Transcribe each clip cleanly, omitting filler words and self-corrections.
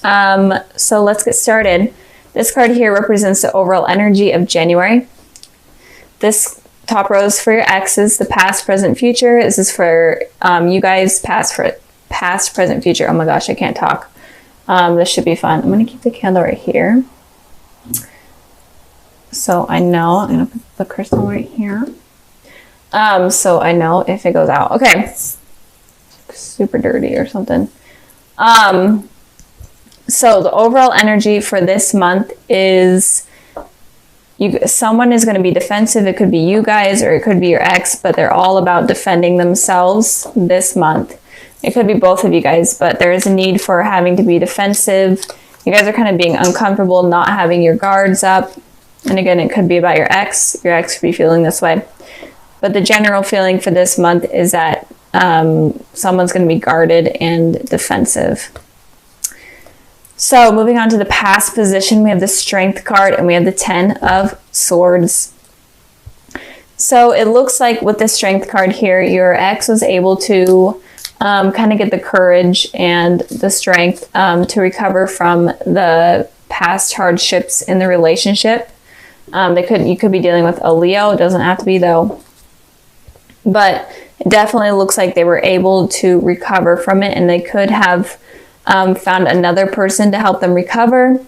So let's get started. This card here represents the overall energy of January. This top row is for your exes, the past, present, future. This is for you guys, past, present, future. Oh my gosh, I can't talk. This should be fun. I'm going to keep the candle right here. So I know, I'm going to put the crystal right here. So I know if it goes out. Okay. Super dirty or something. So the overall energy for this month is someone is going to be defensive. It could be you guys or it could be your ex, but they're all about defending themselves this month. It could be both of you guys, but there is a need for having to be defensive. You guys are kind of being uncomfortable, not having your guards up. And again, it could be about your ex. Your ex could be feeling this way. But the general feeling for this month is that someone's going to be guarded and defensive. So moving on to the past position, we have the Strength card and we have the 10 of Swords. So it looks like with the Strength card here, your ex was able to kind of get the courage and the strength to recover from the past hardships in the relationship. You could be dealing with a Leo. It doesn't have to be though. But it definitely looks like they were able to recover from it, and they could have found another person to help them recover.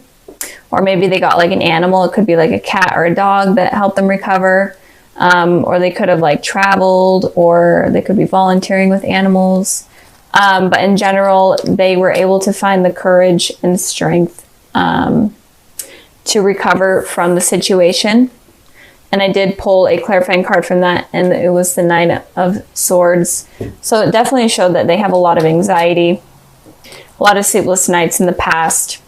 Or maybe they got like an animal. It could be like a cat or a dog that helped them recover. Or they could have like traveled, or they could be volunteering with animals. But in general, they were able to find the courage and strength to recover from the situation. And I did pull a clarifying card from that, and it was the 9 of Swords. So it definitely showed that they have a lot of anxiety, a lot of sleepless nights in the past,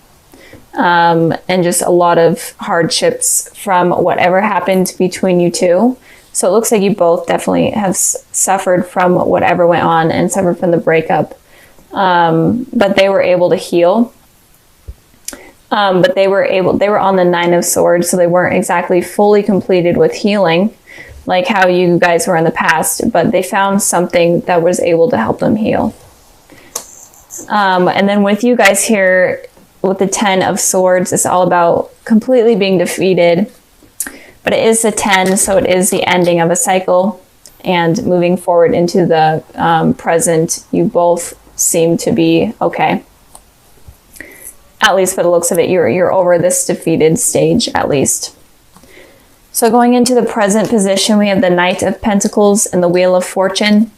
and just a lot of hardships from whatever happened between you two. So it looks like you both definitely have suffered from whatever went on and suffered from the breakup. But they were able to heal. But they were on the 9 of Swords, so they weren't exactly fully completed with healing like how you guys were in the past, but they found something that was able to help them heal. And then with you guys here, with the 10 of Swords, it's all about completely being defeated, but it is the 10, so it is the ending of a cycle and moving forward into the present. You both seem to be okay. At least for the looks of it, you're over this defeated stage, at least. So going into the present position, we have the Knight of Pentacles and the Wheel of Fortune.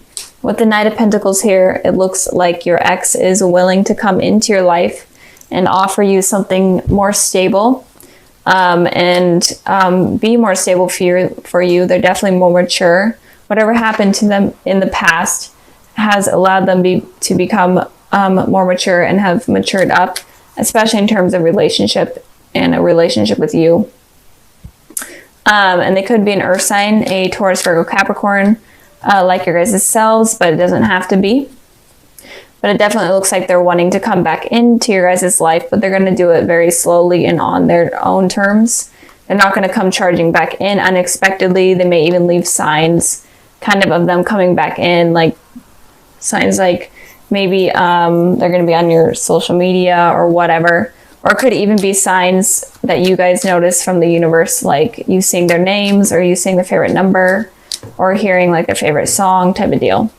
With the Knight of Pentacles here, it looks like your ex is willing to come into your life and offer you something more stable, and be more stable for you. They're definitely more mature. Whatever happened to them in the past has allowed them to become more mature and have matured up, especially in terms of relationship and a relationship with you. And they could be an earth sign, a Taurus, Virgo, Capricorn, like your guys' selves, but it doesn't have to be. But it definitely looks like they're wanting to come back into your guys' life, but they're going to do it very slowly and on their own terms. They're not going to come charging back in unexpectedly. They may even leave signs kind of them coming back in, like signs like maybe they're going to be on your social media or whatever. Or it could even be signs that you guys notice from the universe, like you seeing their names or you seeing their favorite number or hearing like their favorite song type of deal.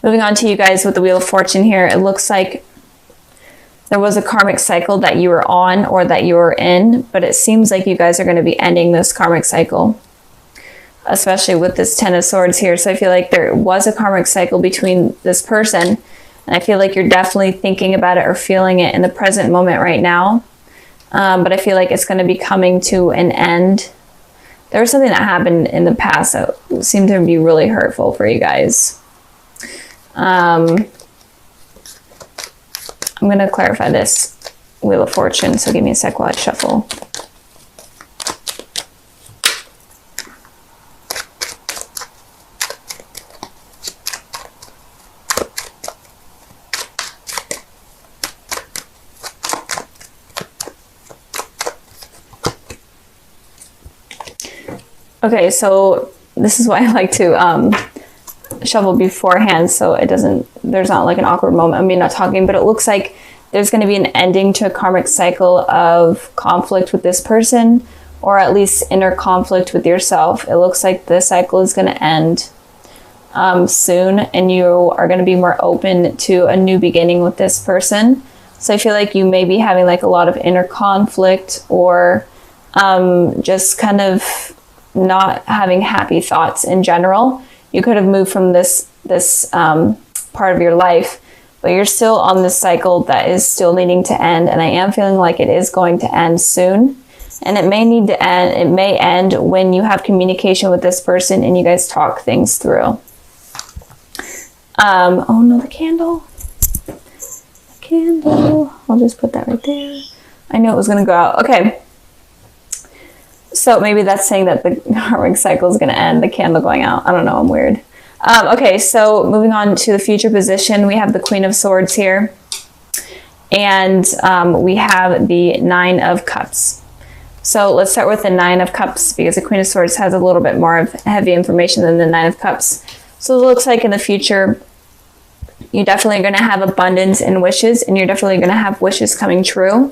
Moving on to you guys with the Wheel of Fortune here, it looks like there was a karmic cycle that you were on or that you were in, but it seems like you guys are going to be ending this karmic cycle, especially with this 10 of Swords here. So I feel like there was a karmic cycle between this person, and I feel like you're definitely thinking about it or feeling it in the present moment right now. But I feel like it's going to be coming to an end. There was something that happened in the past that seemed to be really hurtful for you guys. I'm going to clarify this Wheel of Fortune, so give me a sec while I shuffle. Okay, so this is why I like to shuffle beforehand, so it doesn't, there's not like an awkward moment of me not talking, but it looks like there's going to be an ending to a karmic cycle of conflict with this person, or at least inner conflict with yourself. It looks like the cycle is going to end soon, and you are going to be more open to a new beginning with this person. So I feel like you may be having like a lot of inner conflict, or just kind of not having happy thoughts in general. You could have moved from this part of your life, but you're still on this cycle that is still needing to end, and I am feeling like it is going to end soon. And it may need to end, it may end when you have communication with this person and you guys talk things through. Oh no, the candle. The candle. I'll just put that right there. I knew it was going to go out. Okay. So maybe that's saying that the karmic cycle is going to end, the candle going out. I don't know, I'm weird. Okay, so moving on to the future position, we have the Queen of Swords here. And we have the Nine of Cups. So let's start with the Nine of Cups, because the Queen of Swords has a little bit more of heavy information than the Nine of Cups. So it looks like in the future, you definitely are going to have abundance in wishes, and you're definitely going to have wishes coming true.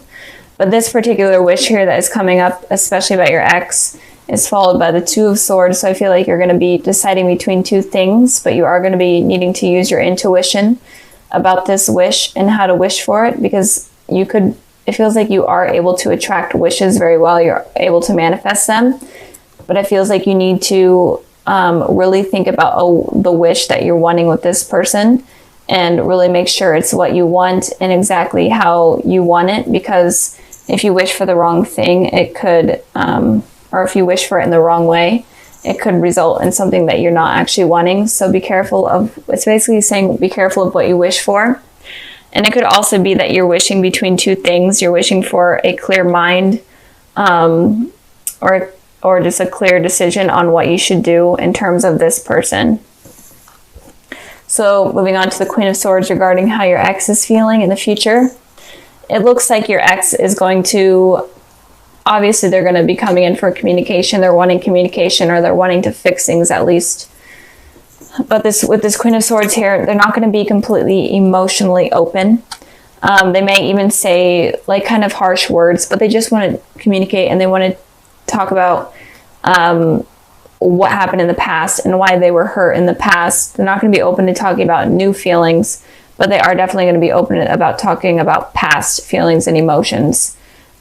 But this particular wish here that is coming up, especially about your ex, is followed by the Two of Swords. So I feel like you're going to be deciding between two things, but you are going to be needing to use your intuition about this wish and how to wish for it, because you could, it feels like you are able to attract wishes very well. You're able to manifest them, but it feels like you need to really think about the wish that you're wanting with this person, and really make sure it's what you want and exactly how you want it. Because if you wish for the wrong thing, it could, or if you wish for it in the wrong way, it could result in something that you're not actually wanting. So be careful of, it's basically saying be careful of what you wish for. And it could also be that you're wishing between two things. You're wishing for a clear mind, or just a clear decision on what you should do in terms of this person. So moving on to the Queen of Swords regarding how your ex is feeling in the future. It looks like your ex is going to, obviously they're going to be coming in for communication. They're wanting communication, or they're wanting to fix things at least. But with this Queen of Swords here, they're not going to be completely emotionally open. They may even say like kind of harsh words, but they just want to communicate, and they want to talk about what happened in the past and why they were hurt in the past. They're not going to be open to talking about new feelings, but they are definitely going to be open about talking about past feelings and emotions.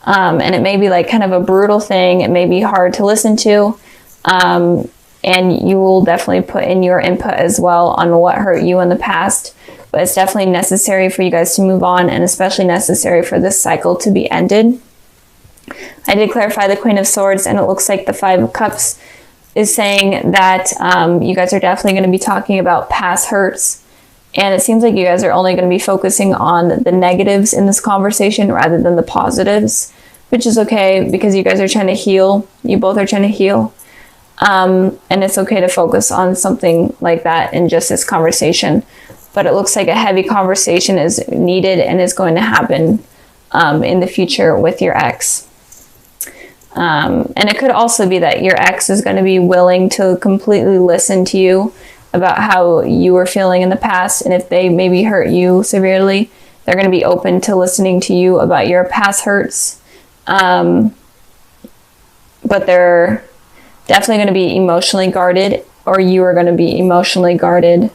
And it may be like kind of a brutal thing. It may be hard to listen to. And you will definitely put in your input as well on what hurt you in the past. But it's definitely necessary for you guys to move on, and especially necessary for this cycle to be ended. I did clarify the Queen of Swords, and it looks like the Five of Cups is saying that you guys are definitely going to be talking about past hurts. And it seems like you guys are only going to be focusing on the negatives in this conversation rather than the positives, which is okay, because you guys are trying to heal. You both are trying to heal. And it's okay to focus on something like that in just this conversation. But it looks like a heavy conversation is needed and is going to happen in the future with your ex. And it could also be that your ex is going to be willing to completely listen to you about how you were feeling in the past. And if they maybe hurt you severely, they're going to be open to listening to you about your past hurts. But they're definitely going to be emotionally guarded, or you are going to be emotionally guarded.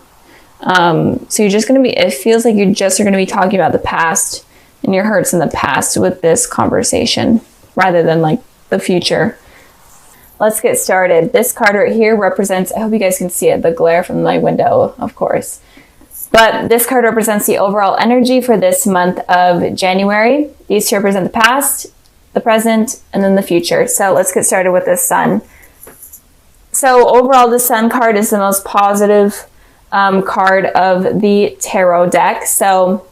So you're just going to be, it feels like you just are going to be talking about the past and your hurts in the past with this conversation rather than like the future. Let's get started. This card right here represents, I hope you guys can see it, the glare from my window, of course. But this card represents the overall energy for this month of January. These two represent the past, the present, and then the future. So let's get started with the Sun. So overall, the Sun card is the most positive card of the tarot deck. So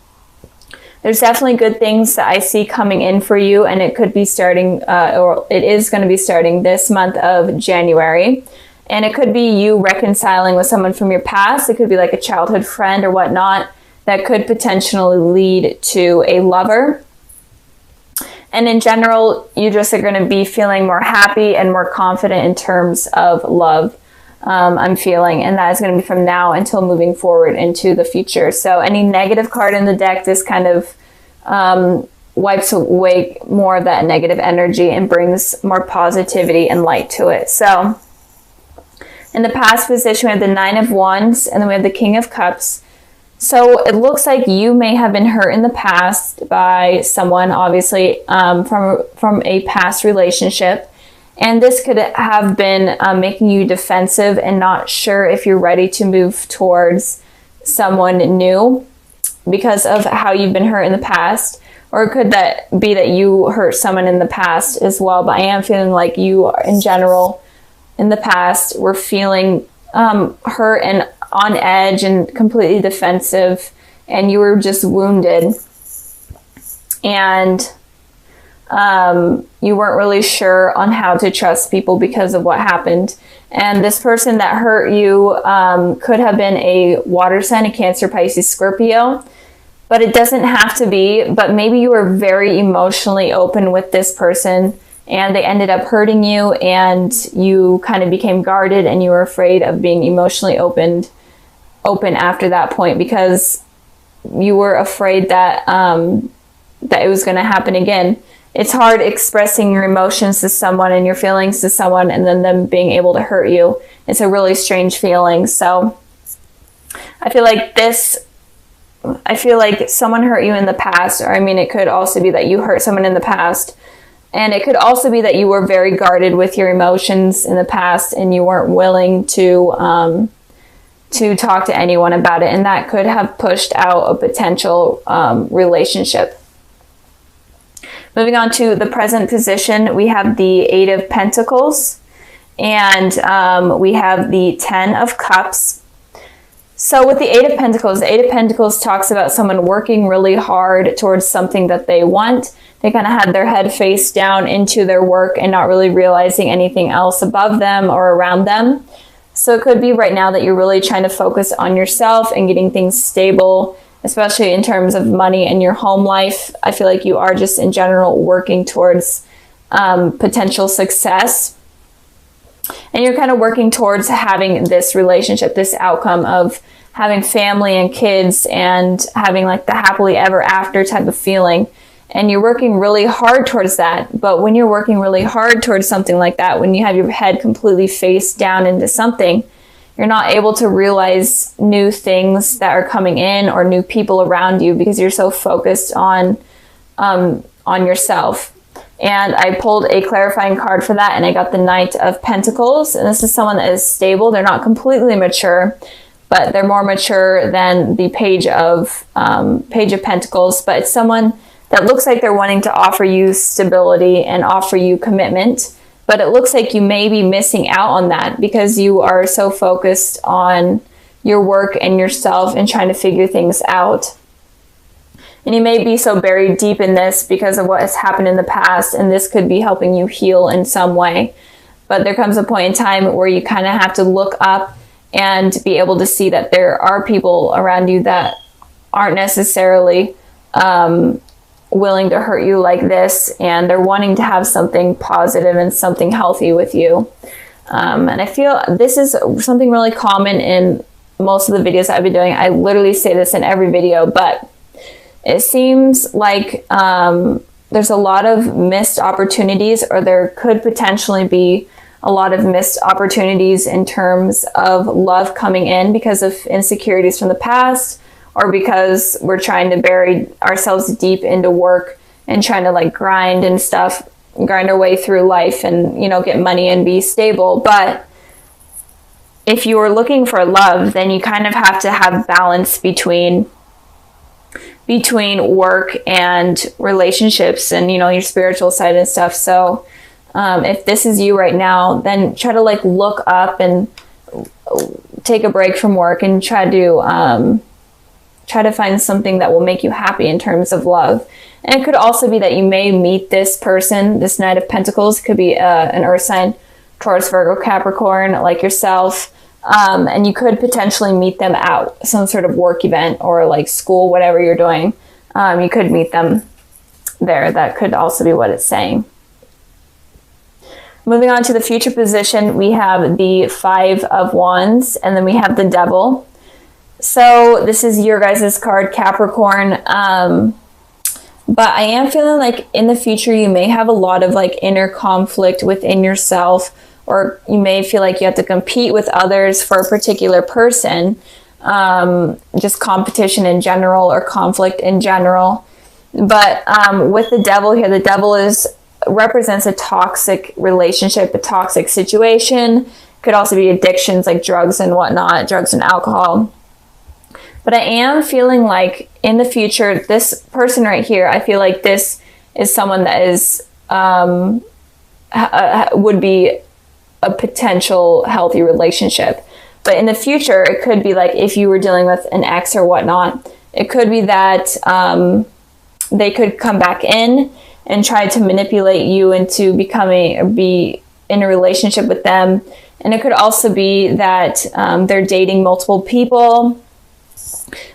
there's definitely good things that I see coming in for you, and it could be starting, or it is going to be starting this month of January. And it could be you reconciling with someone from your past. It could be like a childhood friend or whatnot that could potentially lead to a lover. And in general, you just are going to be feeling more happy and more confident in terms of love. I'm feeling, and that is going to be from now until moving forward into the future. So any negative card in the deck, this kind of wipes away more of that negative energy and brings more positivity and light to it. So in the past position, we have the Nine of Wands, and then we have the King of Cups. So it looks like you may have been hurt in the past by someone, obviously, from a past relationship. And this could have been making you defensive and not sure if you're ready to move towards someone new because of how you've been hurt in the past. Or could that be that you hurt someone in the past as well? But I am feeling like you, in general, in the past, were feeling hurt and on edge and completely defensive, and you were just wounded. And you weren't really sure on how to trust people because of what happened. And this person that hurt you could have been a water sign, a Cancer, Pisces, Scorpio. But it doesn't have to be, but maybe you were very emotionally open with this person and they ended up hurting you and you kind of became guarded and you were afraid of being emotionally open after that point because you were afraid that that it was going to happen again. It's hard expressing your emotions to someone and your feelings to someone and then them being able to hurt you. It's a really strange feeling. So I feel like someone hurt you in the past, or I mean, it could also be that you hurt someone in the past, and it could also be that you were very guarded with your emotions in the past and you weren't willing to talk to anyone about it, and that could have pushed out a potential relationship. Moving on to the present position, we have the Eight of Pentacles, and we have the Ten of Cups. So with the Eight of Pentacles, the Eight of Pentacles talks about someone working really hard towards something that they want. They kind of had their head face down into their work and not really realizing anything else above them or around them. So it could be right now that you're really trying to focus on yourself and getting things stable, especially in terms of money and your home life. I feel like you are just in general working towards potential success. And you're kind of working towards having this relationship, this outcome of having family and kids and having like the happily ever after type of feeling. And you're working really hard towards that. But when you're working really hard towards something like that, when you have your head completely face down into something, you're not able to realize new things that are coming in or new people around you because you're so focused on yourself. And I pulled a clarifying card for that, and I got the Knight of Pentacles. And this is someone that is stable. They're not completely mature, but they're more mature than the Page of Pentacles. But it's someone that looks like they're wanting to offer you stability and offer you commitment. But it looks like you may be missing out on that because you are so focused on your work and yourself and trying to figure things out. And you may be so buried deep in this because of what has happened in the past, and this could be helping you heal in some way. But there comes a point in time where you kind of have to look up and be able to see that there are people around you that aren't necessarily willing to hurt you like this, and they're wanting to have something positive and something healthy with you. And I feel this is something really common in most of the videos I've been doing. I literally say this in every video, but it seems like there's a lot of missed opportunities, or there could potentially be a lot of missed opportunities in terms of love coming in because of insecurities from the past, or because we're trying to bury ourselves deep into work and trying to like grind and stuff, grind our way through life and, you know, get money and be stable. But if you are looking for love, then you kind of have to have balance between work and relationships and, you know, your spiritual side and stuff. So if this is you right now, then try to like look up and take a break from work and try to find something that will make you happy in terms of love. And it could also be that you may meet this person, this Knight of Pentacles. It could be an earth sign, Taurus, Virgo, Capricorn, like yourself. And you could potentially meet them at some sort of work event or like school, whatever you're doing. You could meet them there. That could also be what it's saying. Moving on to the future position, we have the Five of Wands, and then we have the Devil. So this is your guys' card, Capricorn. But I am feeling like in the future, you may have a lot of like inner conflict within yourself, or you may feel like you have to compete with others for a particular person, just competition in general or conflict in general. But with the devil here, the devil represents a toxic relationship, a toxic situation. Could also be addictions like drugs and whatnot, drugs and alcohol. But I am feeling like in the future, this person right here, I feel like this is someone that is would be a potential healthy relationship. But in the future, it could be like if you were dealing with an ex or whatnot, it could be that they could come back in and try to manipulate you into be in a relationship with them. And it could also be that they're dating multiple people,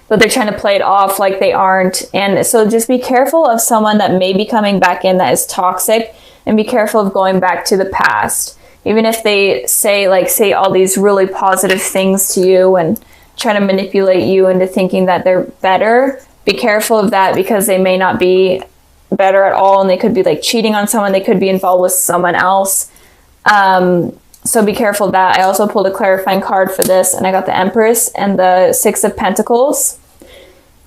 but they're trying to play it off like they aren't. And so just be careful of someone that may be coming back in that is toxic, and be careful of going back to the past. Even if they say all these really positive things to you and try to manipulate you into thinking that they're better, be careful of that, because they may not be better at all, and they could be like cheating on someone. They could be involved with someone else. So be careful of that. I also pulled a clarifying card for this, and I got the Empress and the Six of Pentacles.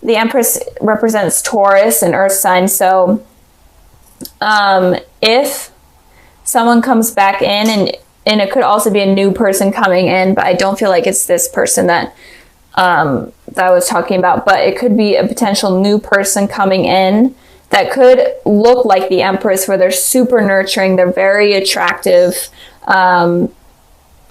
The Empress represents Taurus and Earth sign. So if someone comes back in, and it could also be a new person coming in, but I don't feel like it's this person that I was talking about, but it could be a potential new person coming in that could look like the Empress, where they're super nurturing, they're very attractive, and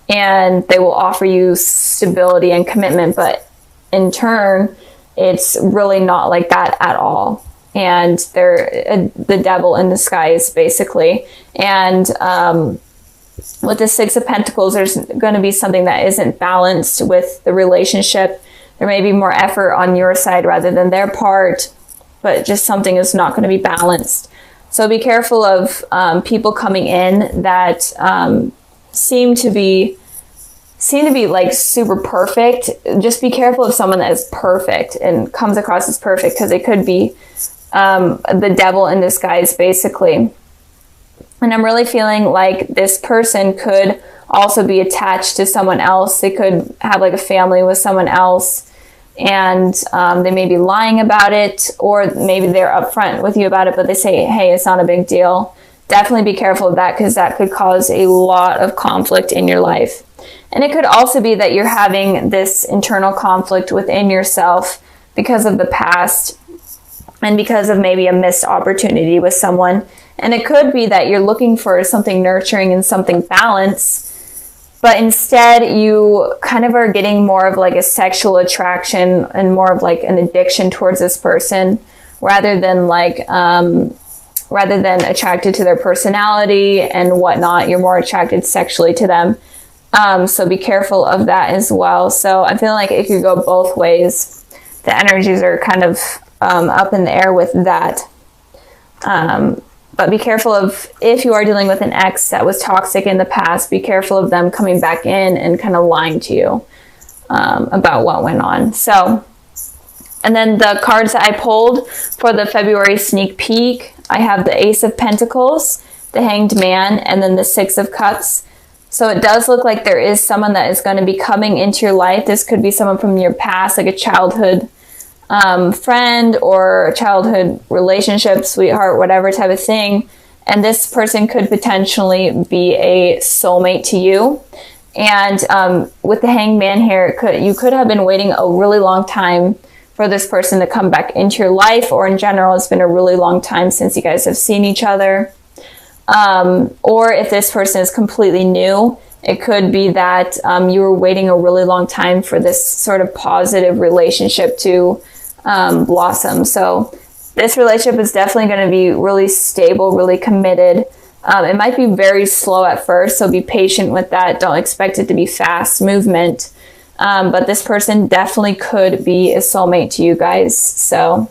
they will offer you stability and commitment, but in turn, it's really not like that at all. And they're the devil in disguise, basically. And with the Six of Pentacles, there's going to be something that isn't balanced with the relationship. There may be more effort on your side rather than their part, but just something is not going to be balanced. So be careful of people coming in that seem to be like super perfect. Just be careful of someone that is perfect and comes across as perfect, because it could be the devil in disguise, basically. And I'm really feeling like this person could also be attached to someone else. They could have like a family with someone else, and they may be lying about it, or maybe they're upfront with you about it, but they say, hey, it's not a big deal. Definitely be careful of that, because that could cause a lot of conflict in your life. And it could also be that you're having this internal conflict within yourself because of the past, and because of maybe a missed opportunity with someone. And it could be that you're looking for something nurturing and something balanced, but instead you kind of are getting more of like a sexual attraction and more of like an addiction towards this person, rather than attracted to their personality and whatnot. You're more attracted sexually to them. So be careful of that as well. So I'm feeling like it could go both ways. The energies are kind of up in the air with that. But be careful of, if you are dealing with an ex that was toxic in the past, be careful of them coming back in and kind of lying to you about what went on. So, and then the cards that I pulled for the February sneak peek, I have the Ace of Pentacles, the Hanged Man, and then the Six of Cups. So it does look like there is someone that is going to be coming into your life. This could be someone from your past, like a childhood friend or a childhood relationship, sweetheart, whatever type of thing. And this person could potentially be a soulmate to you. And with the Hanged Man here, you could have been waiting a really long time for this person to come back into your life, or in general, it's been a really long time since you guys have seen each other. Or if this person is completely new, it could be that you were waiting a really long time for this sort of positive relationship to blossom. So this relationship is definitely going to be really stable, really committed. It might be very slow at first, so be patient with that. Don't expect it to be fast movement. But this person definitely could be a soulmate to you guys. So